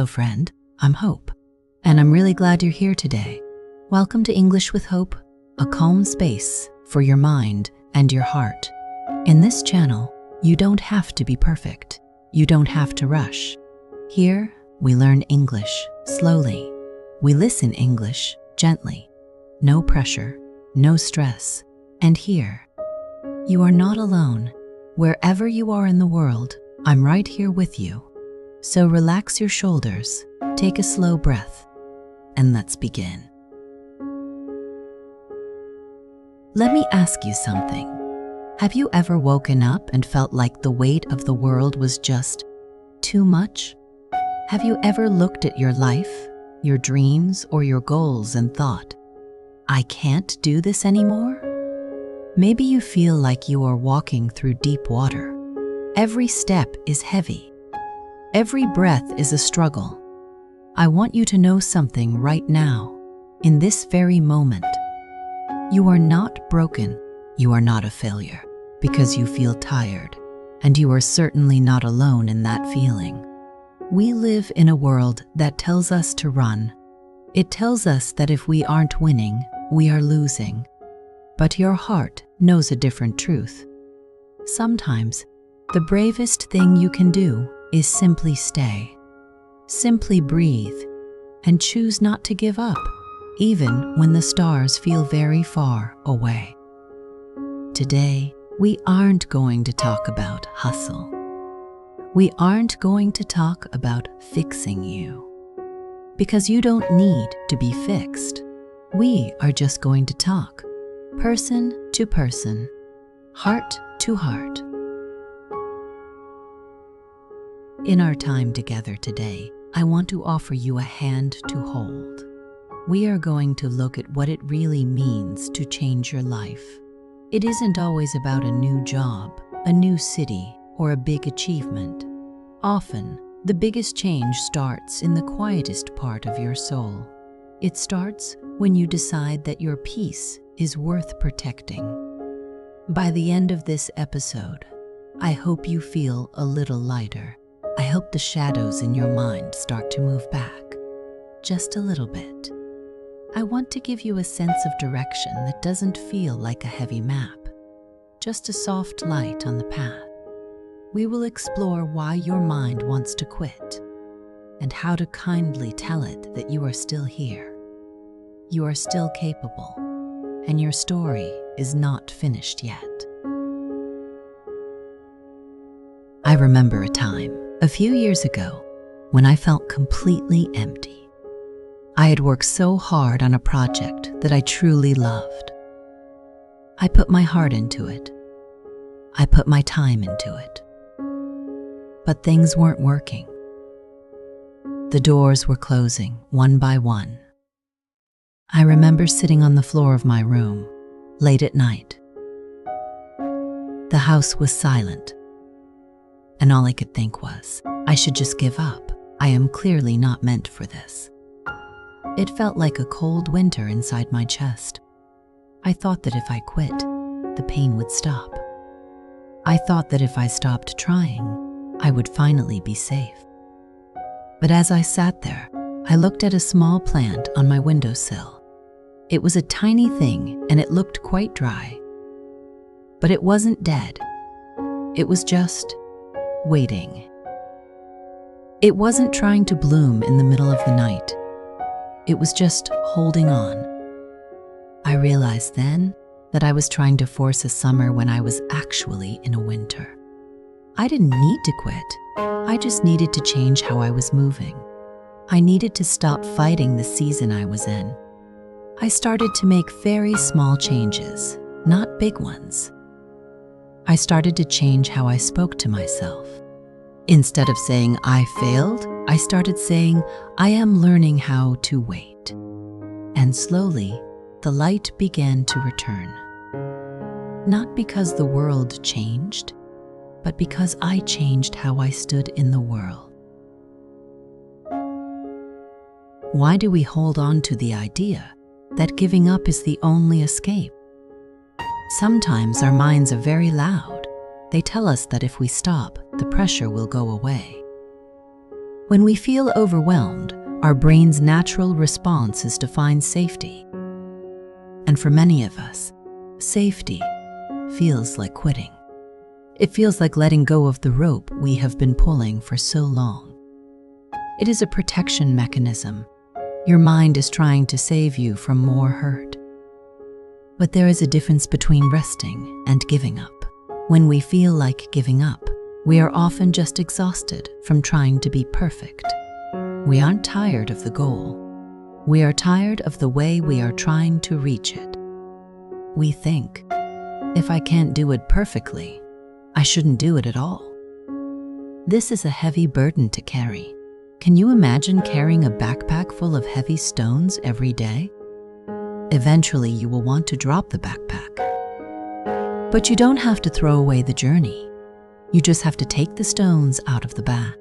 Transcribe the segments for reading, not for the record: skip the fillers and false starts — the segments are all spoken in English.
Hello, friend. I'm Hope, and I'm really glad you're here today. Welcome to English with Hope, a calm space for your mind and your heart. In this channel, you don't have to be perfect. You don't have to rush. Here, we learn English slowly. We listen English gently. No pressure, no stress. And here, you are not alone. Wherever you are in the world, I'm right here with you. So relax your shoulders, take a slow breath, and let's begin. Let me ask you something. Have you ever woken up and felt like the weight of the world was just too much? Have you ever looked at your life, your dreams, or your goals and thought, I can't do this anymore? Maybe you feel like you are walking through deep water. Every step is heavy. Every breath is a struggle. I want you to know something right now, in this very moment. You are not broken. You are not a failure because you feel tired, and you are certainly not alone in that feeling. We live in a world that tells us to run. It tells us that if we aren't winning, we are losing. But your heart knows a different truth. Sometimes, the bravest thing you can do is simply stay. Simply breathe and choose not to give up, even when the stars feel very far away. Today, we aren't going to talk about hustle. We aren't going to talk about fixing you, because you don't need to be fixed. We are just going to talk, person to person, heart to heart. In our time together today, I want to offer you a hand to hold. We are going to look at what it really means to change your life. It isn't always about a new job, a new city, or a big achievement. Often, the biggest change starts in the quietest part of your soul. It starts when you decide that your peace is worth protecting. By the end of this episode, I hope you feel a little lighter. I hope the shadows in your mind start to move back, just a little bit. I want to give you a sense of direction that doesn't feel like a heavy map, just a soft light on the path. We will explore why your mind wants to quit and how to kindly tell it that you are still here. You are still capable, and your story is not finished yet. I remember a time, a few years ago, when I felt completely empty. I had worked so hard on a project that I truly loved. I put my heart into it. I put my time into it. But things weren't working. The doors were closing one by one. I remember sitting on the floor of my room, late at night. The house was silent, and all I could think was, I should just give up. I am clearly not meant for this. It felt like a cold winter inside my chest. I thought that if I quit, the pain would stop. I thought that if I stopped trying, I would finally be safe. But as I sat there, I looked at a small plant on my windowsill. It was a tiny thing and it looked quite dry. But it wasn't dead. It was just waiting. It wasn't trying to bloom in the middle of the night. It was just holding on. I realized then that I was trying to force a summer when I was actually in a winter. I didn't need to quit. I just needed to change how I was moving. I needed to stop fighting the season I was in. I started to make very small changes, not big ones. I started to change how I spoke to myself. Instead of saying I failed, I started saying I am learning how to wait. And slowly, the light began to return. Not because the world changed, but because I changed how I stood in the world. Why do we hold on to the idea that giving up is the only escape? Sometimes our minds are very loud. They tell us that if we stop, the pressure will go away. When we feel overwhelmed, our brain's natural response is to find safety. And for many of us, safety feels like quitting. It feels like letting go of the rope we have been pulling for so long. It is a protection mechanism. Your mind is trying to save you from more hurt. But there is a difference between resting and giving up. When we feel like giving up, we are often just exhausted from trying to be perfect. We aren't tired of the goal. We are tired of the way we are trying to reach it. We think, if I can't do it perfectly, I shouldn't do it at all. This is a heavy burden to carry. Can you imagine carrying a backpack full of heavy stones every day? Eventually, you will want to drop the backpack. But you don't have to throw away the journey. You just have to take the stones out of the bag.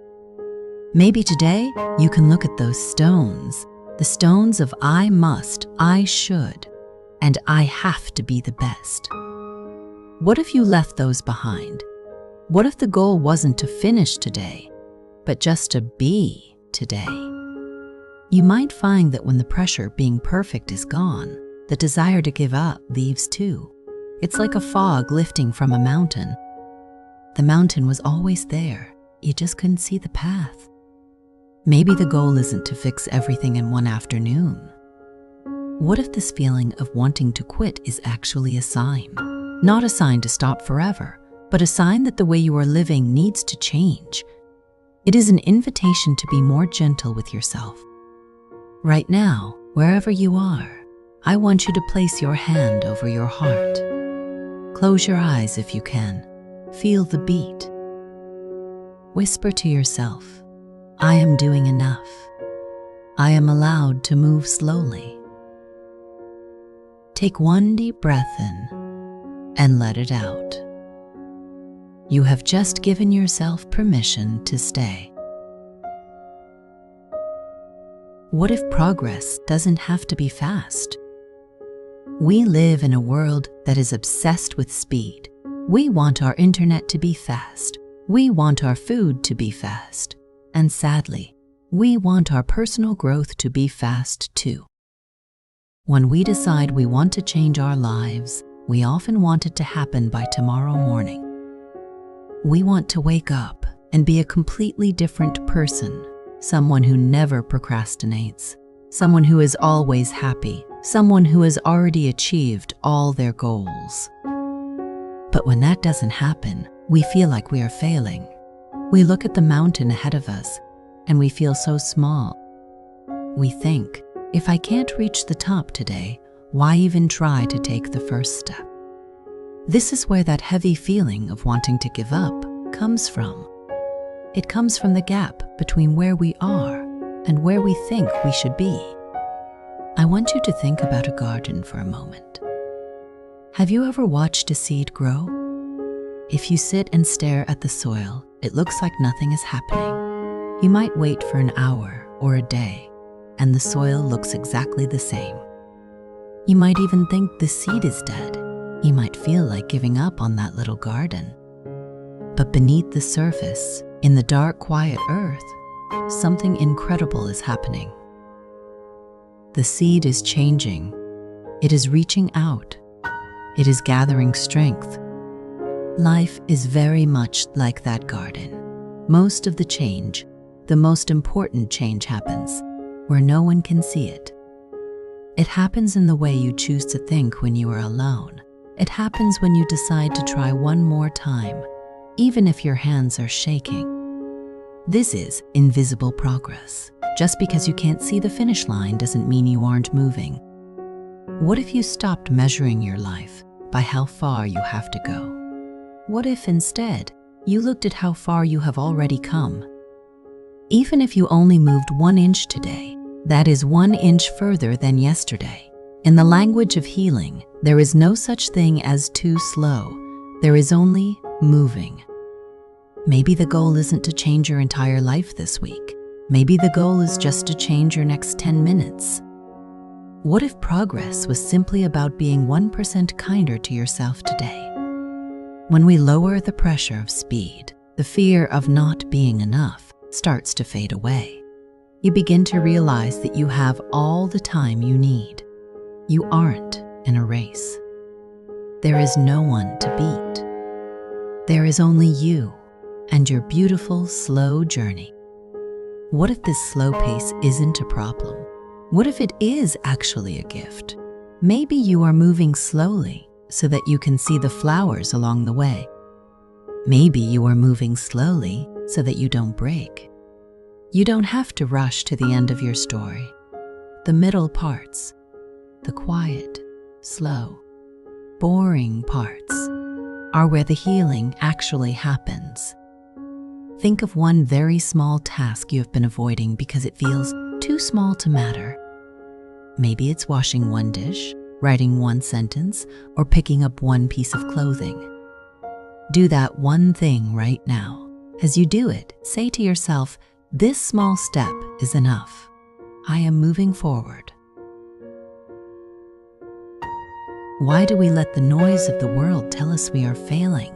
Maybe today, you can look at those stones, the stones of I must, I should, and I have to be the best. What if you left those behind? What if the goal wasn't to finish today, but just to be today? You might find that when the pressure of being perfect is gone, the desire to give up leaves too. It's like a fog lifting from a mountain. The mountain was always there, you just couldn't see the path. Maybe the goal isn't to fix everything in one afternoon. What if this feeling of wanting to quit is actually a sign? Not a sign to stop forever, but a sign that the way you are living needs to change. It is an invitation to be more gentle with yourself. Right now, wherever you are, I want you to place your hand over your heart. Close your eyes if you can. Feel the beat. Whisper to yourself, I am doing enough. I am allowed to move slowly. Take one deep breath in and let it out. You have just given yourself permission to stay. What if progress doesn't have to be fast? We live in a world that is obsessed with speed. We want our internet to be fast. We want our food to be fast. And sadly, we want our personal growth to be fast too. When we decide we want to change our lives, we often want it to happen by tomorrow morning. We want to wake up and be a completely different person, someone who never procrastinates, someone who is always happy, someone who has already achieved all their goals. But when that doesn't happen, we feel like we are failing. We look at the mountain ahead of us and we feel so small. We think, if I can't reach the top today, why even try to take the first step? This is where that heavy feeling of wanting to give up comes from. It comes from the gap between where we are and where we think we should be. I want you to think about a garden for a moment. Have you ever watched a seed grow? If you sit and stare at the soil, it looks like nothing is happening. You might wait for an hour or a day, and the soil looks exactly the same. You might even think the seed is dead. You might feel like giving up on that little garden. But beneath the surface, in the dark, quiet earth, something incredible is happening. The seed is changing. It is reaching out. It is gathering strength. Life is very much like that garden. Most of the change, the most important change, happens where no one can see it. It happens in the way you choose to think when you are alone. It happens when you decide to try one more time, even if your hands are shaking. This is invisible progress. Just because you can't see the finish line doesn't mean you aren't moving. What if you stopped measuring your life by how far you have to go? What if instead you looked at how far you have already come? Even if you only moved 1 inch today, that is 1 inch further than yesterday. In the language of healing, there is no such thing as too slow. There is only moving. Maybe the goal isn't to change your entire life this week. Maybe the goal is just to change your next 10 minutes. What if progress was simply about being 1% kinder to yourself today? When we lower the pressure of speed, the fear of not being enough, starts to fade away. You begin to realize that you have all the time you need. You aren't in a race. There is no one to beat. There is only you and your beautiful, slow journey. What if this slow pace isn't a problem? What if it is actually a gift? Maybe you are moving slowly so that you can see the flowers along the way. Maybe you are moving slowly so that you don't break. You don't have to rush to the end of your story. The middle parts, the quiet, slow, boring parts, are where the healing actually happens. Think of one very small task you have been avoiding because it feels too small to matter. Maybe it's washing one dish, writing one sentence, or picking up one piece of clothing. Do that one thing right now. As you do it, say to yourself, this small step is enough. I am moving forward. Why do we let the noise of the world tell us we are failing?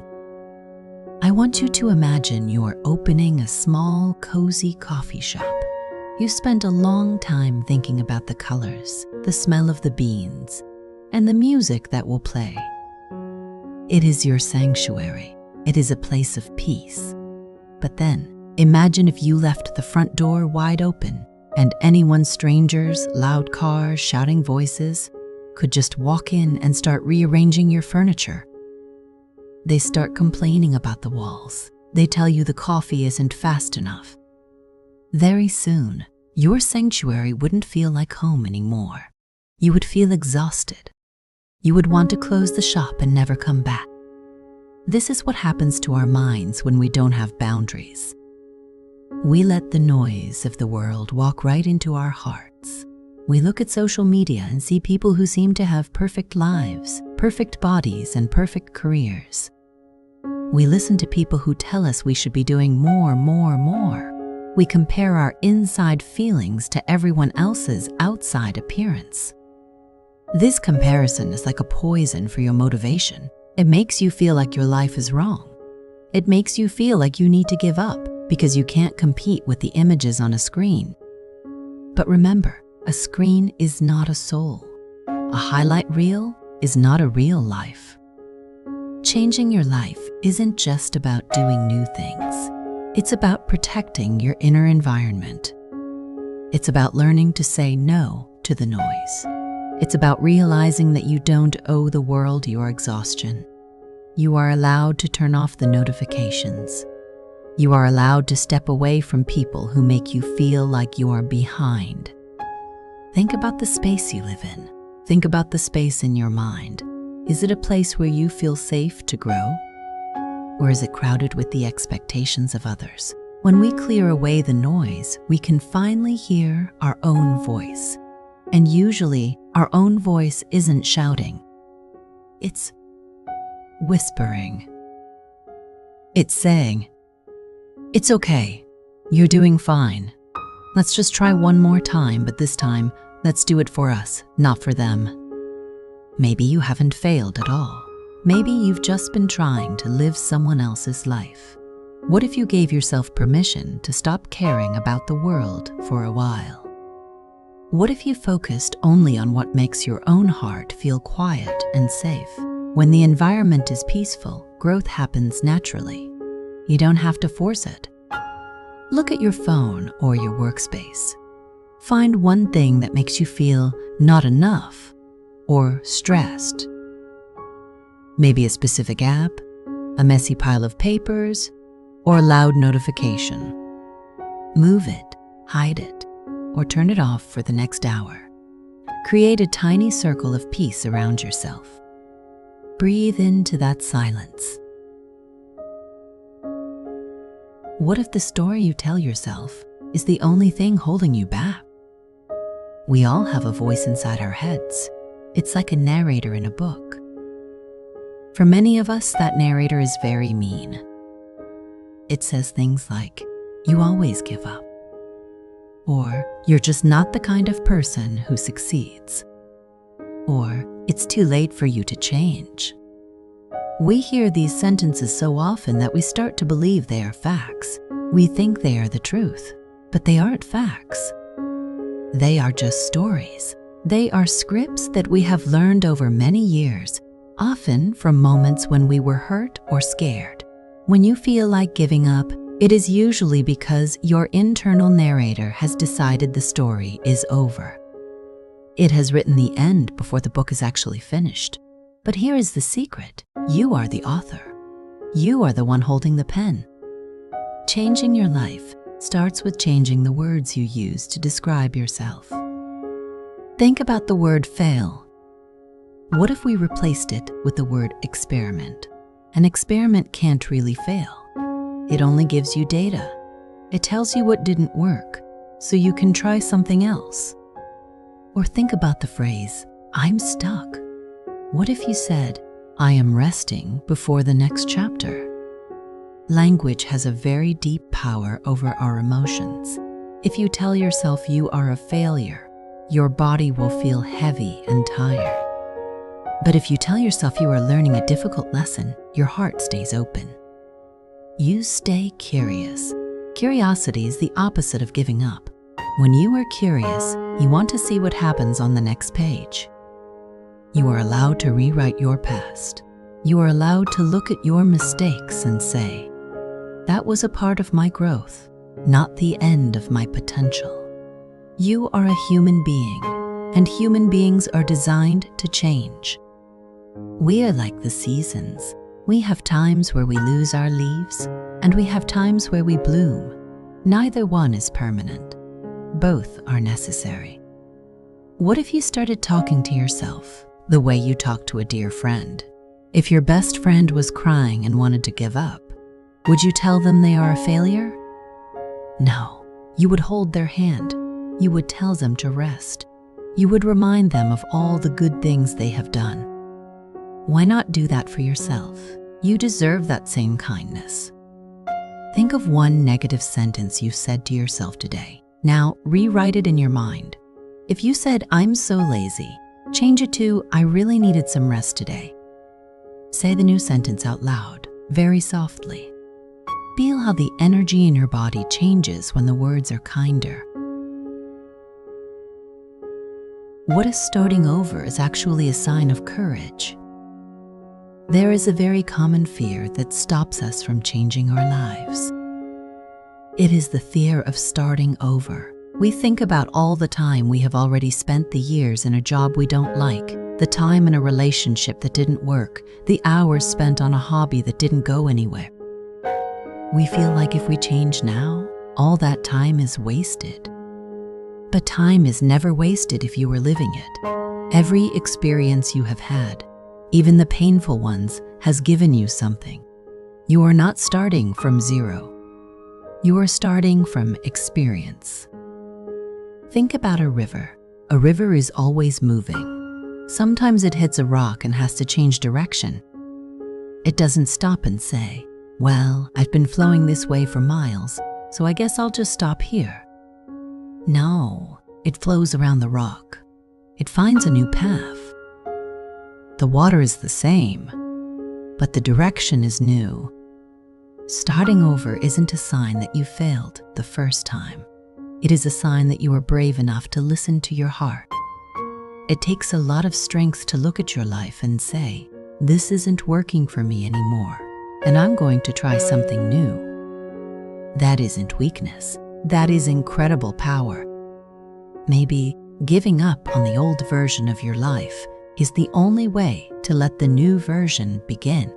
I want you to imagine you are opening a small, cozy coffee shop. You spent a long time thinking about the colors, the smell of the beans, and the music that will play. It is your sanctuary. It is a place of peace. But then, imagine if you left the front door wide open and anyone, strangers, loud cars, shouting voices, could just walk in and start rearranging your furniture. They start complaining about the walls. They tell you the coffee isn't fast enough. Very soon, your sanctuary wouldn't feel like home anymore. You would feel exhausted. You would want to close the shop and never come back. This is what happens to our minds when we don't have boundaries. We let the noise of the world walk right into our hearts. We look at social media and see people who seem to have perfect lives, perfect bodies, and perfect careers. We listen to people who tell us we should be doing more. We compare our inside feelings to everyone else's outside appearance. This comparison is like a poison for your motivation. It makes you feel like your life is wrong. It makes you feel like you need to give up because you can't compete with the images on a screen. But remember, a screen is not a soul. A highlight reel is not a real life. Changing your life isn't just about doing new things. It's about protecting your inner environment. It's about learning to say no to the noise. It's about realizing that you don't owe the world your exhaustion. You are allowed to turn off the notifications. You are allowed to step away from people who make you feel like you are behind. Think about the space you live in. Think about the space in your mind. Is it a place where you feel safe to grow? Or is it crowded with the expectations of others? When we clear away the noise, we can finally hear our own voice. And usually, our own voice isn't shouting. It's whispering. It's saying, "It's okay. You're doing fine. Let's just try one more time, but this time, let's do it for us, not for them." Maybe you haven't failed at all. Maybe you've just been trying to live someone else's life. What if you gave yourself permission to stop caring about the world for a while? What if you focused only on what makes your own heart feel quiet and safe? When the environment is peaceful, growth happens naturally. You don't have to force it. Look at your phone or your workspace. Find one thing that makes you feel not enough or stressed. Maybe a specific app, a messy pile of papers, or a loud notification. Move it, hide it, or turn it off for the next hour. Create a tiny circle of peace around yourself. Breathe into that silence. What if the story you tell yourself is the only thing holding you back? We all have a voice inside our heads. It's like a narrator in a book. For many of us, that narrator is very mean. It says things like, "You always give up," or "You're just not the kind of person who succeeds," or "It's too late for you to change." We hear these sentences so often that we start to believe they are facts. We think they are the truth, but they aren't facts. They are just stories. They are scripts that we have learned over many years, often from moments when we were hurt or scared. When you feel like giving up, it is usually because your internal narrator has decided the story is over. It has written the end before the book is actually finished. But here is the secret. You are the author. You are the one holding the pen. Changing your life starts with changing the words you use to describe yourself. Think about the word fail. What if we replaced it with the word experiment? An experiment can't really fail. It only gives you data. It tells you what didn't work, so you can try something else. Or think about the phrase, I'm stuck. What if you said, I am resting before the next chapter? Language has a very deep power over our emotions. If you tell yourself you are a failure, your body will feel heavy and tired. But if you tell yourself you are learning a difficult lesson, your heart stays open. You stay curious. Curiosity is the opposite of giving up. When you are curious, you want to see what happens on the next page. You are allowed to rewrite your past. You are allowed to look at your mistakes and say, that was a part of my growth, not the end of my potential. You are a human being, and human beings are designed to change. We are like the seasons. We have times where we lose our leaves, and we have times where we bloom. Neither one is permanent. Both are necessary. What if you started talking to yourself the way you talk to a dear friend? If your best friend was crying and wanted to give up, would you tell them they are a failure? No, you would hold their hand. You would tell them to rest. You would remind them of all the good things they have done. Why not do that for yourself? You deserve that same kindness. Think of one negative sentence you said to yourself today. Now, rewrite it in your mind. If you said, I'm so lazy, change it to, I really needed some rest today. Say the new sentence out loud, very softly. Feel how the energy in your body changes when the words are kinder. What if starting over is actually a sign of courage? There is a very common fear that stops us from changing our lives. It is the fear of starting over. We think about all the time we have already spent, the years in a job we don't like, the time in a relationship that didn't work, the hours spent on a hobby that didn't go anywhere. We feel like if we change now, all that time is wasted. But time is never wasted if you are living it. Every experience you have had, even the painful ones, has given you something. You are not starting from zero. You are starting from experience. Think about a river. A river is always moving. Sometimes it hits a rock and has to change direction. It doesn't stop and say, well, I've been flowing this way for miles, so I guess I'll just stop here. No, it flows around the rock. It finds a new path. The water is the same, but the direction is new. Starting over isn't a sign that you failed the first time. It is a sign that you are brave enough to listen to your heart. It takes a lot of strength to look at your life and say, this isn't working for me anymore, and I'm going to try something new. That isn't weakness. That is incredible power. Maybe giving up on the old version of your life is the only way to let the new version begin.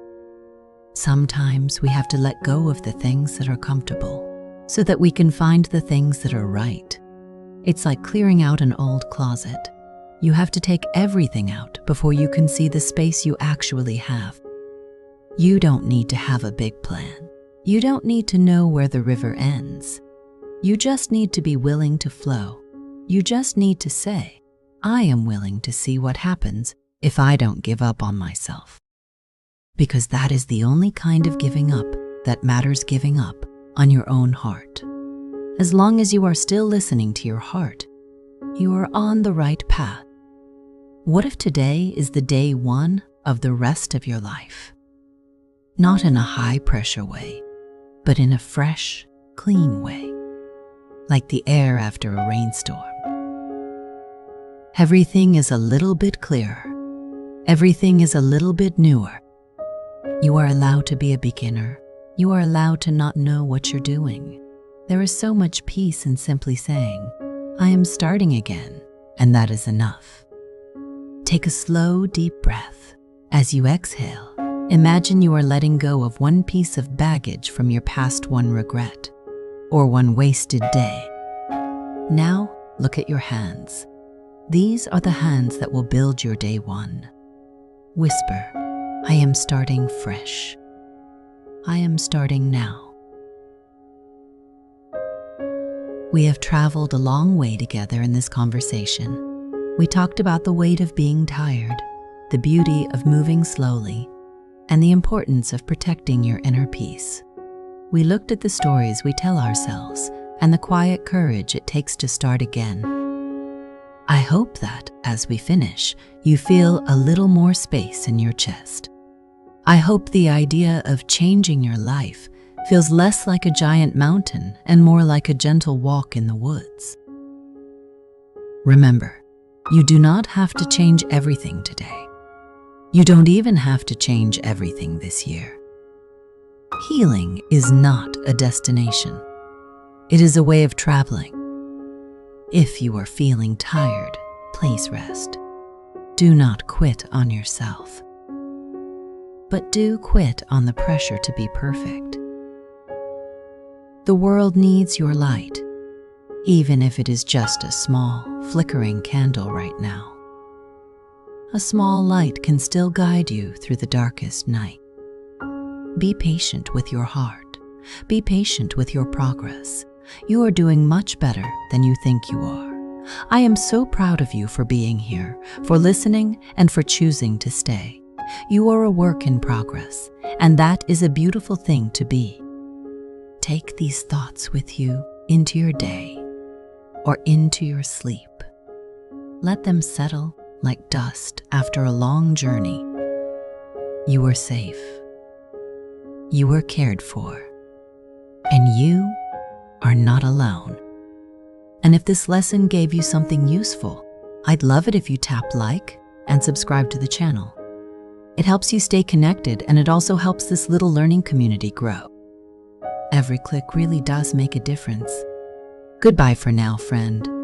Sometimes we have to let go of the things that are comfortable so that we can find the things that are right. It's like clearing out an old closet. You have to take everything out before you can see the space you actually have. You don't need to have a big plan. You don't need to know where the river ends. You just need to be willing to flow. You just need to say, I am willing to see what happens if I don't give up on myself. Because that is the only kind of giving up that matters, giving up on your own heart. As long as you are still listening to your heart, you are on the right path. What if today is the day one of the rest of your life? not in a high-pressure way, but in a fresh, clean way, like the air after a rainstorm. Everything is a little bit clearer. Everything is a little bit newer. You are allowed to be a beginner. You are allowed to not know what you're doing. There is so much peace in simply saying, I am starting again, and that is enough. Take a slow, deep breath. As you exhale, imagine you are letting go of one piece of baggage from your past, one regret, or one wasted day. Now, look at your hands. These are the hands that will build your day one. Whisper, I am starting fresh. I am starting now. We have traveled a long way together in this conversation. We talked about the weight of being tired, the beauty of moving slowly, and the importance of protecting your inner peace. We looked at the stories we tell ourselves and the quiet courage it takes to start again. I hope that, as we finish, you feel a little more space in your chest. I hope the idea of changing your life feels less like a giant mountain and more like a gentle walk in the woods. Remember, you do not have to change everything today. You don't even have to change everything this year. Healing is not a destination. It is a way of traveling. If you are feeling tired, please rest. Do not quit on yourself. But do quit on the pressure to be perfect. The world needs your light, even if it is just a small, flickering candle right now. A small light can still guide you through the darkest night. Be patient with your heart. Be patient with your progress. You are doing much better than you think you are. I am so proud of you for being here, for listening, and for choosing to stay. You are a work in progress, and that is a beautiful thing to be. Take these thoughts with you into your day or into your sleep. Let them settle like dust after a long journey. You are safe. You are cared for. And you are not alone. And if this lesson gave you something useful, I'd love it if you tap like and subscribe to the channel. It helps you stay connected, and it also helps this little learning community grow. Every click really does make a difference. Goodbye for now, friend.